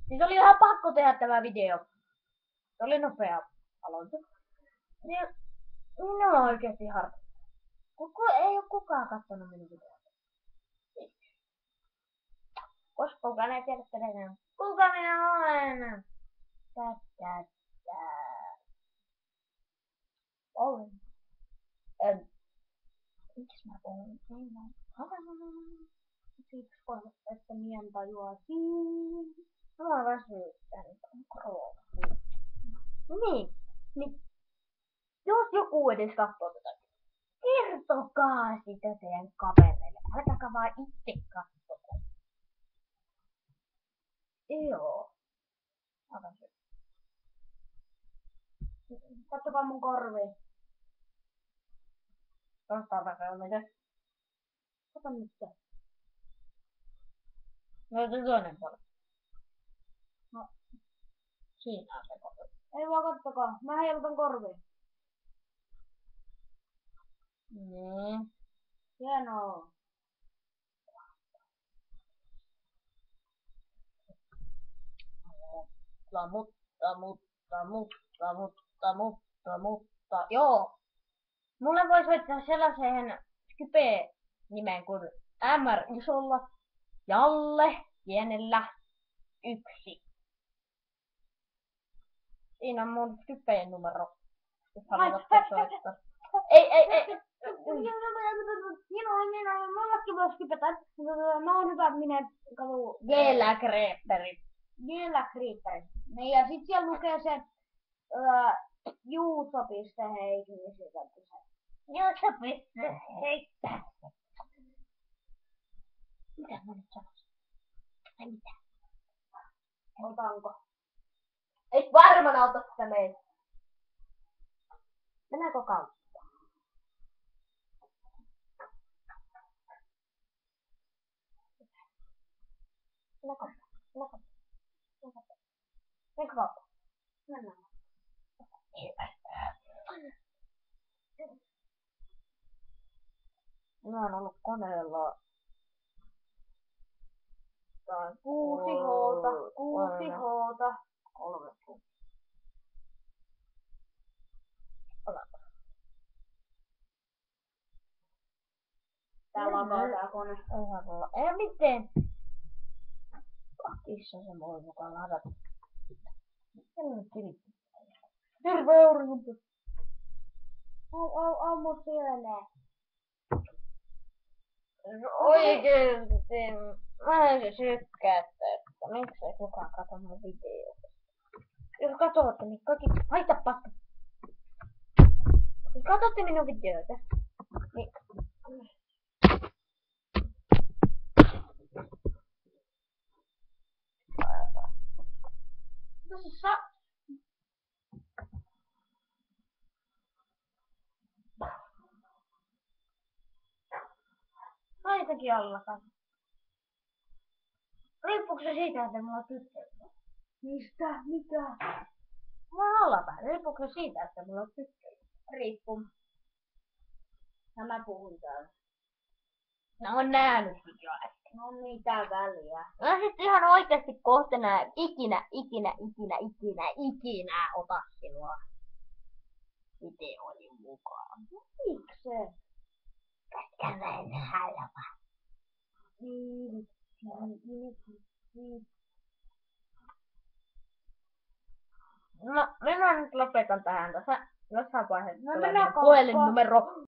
Niin se oli ihan pakko tehdä tämä video. Se oli nopea aloitus. Niin, minua oikeesti harmittaa. Ei oo kukaan kattonut minun videota. Koska kukaan ei tiedä tänään. Kuka minä olen? Olen. Miks mä olen? Siksi että mien tajuasin. Mä väsyttän kroopia. Niin. Jos joku edes katsoo tätä, kertokaa sitä teidän kavereille. Älkääkä vaan itse katsoko. Joo. Katsokaa mun korviin. Vastaavaa mitä? Kato nyt se. No se toinen puoli. No. Siinä on se korvi. Ei vaan kattokaa. Mä heilutan korviin. Niin. Hienoa. Mutta. Joo. Mulle vois laittaa sellaisen Skype-nimen kuin MR isolla, Jalle pienellä, 1. Siinä on mun Skypeen numero. Jos haluatte soittaa. Ei. Mullekin voi skypetä. Mä oon hyvä, minä katson Geellä Creeperi. Niin ja sit siellä lukee se Juuso.heikki, niin sieltä se. Juuso.heikki. Mitä mä nyt sanoisin? Ei mitään. Otanko? Et varmaan ota sitä meitä. Mennäänkö kautta? Mennäänkö kautta? Mennään. Mä oon ollut koneella 6 H:ta. 3 tuntia. Tää lakaa tää kone. Ei mitään. Kissa se voi mukaan ladata. Terve aurinko. Ammu syöne. Oikeesti. Mä en sykkäätä, että miksei kukaan katso mun videota. Jos katsotte, niin kaikki haista paska. Jos katsotte minun videoita, niin aitakin allakaan. Riippuuko se siitä, että mulla on tyttö? Mistä? Mikä? Mulla on allapäin. Riippuuko se siitä, että mulla on tyttö? Riippuu. Ja mä puhun täällä. No on nähnytkin jo äsken. No mitä väliä. No sit ihan oikeesti kohta nää ikinä ota sinua videoihin mukaan. No miksei? Koska mä en halua. No minä nyt lopetan tähän tässä. Jossain vaiheessa tulee puhelinnumero.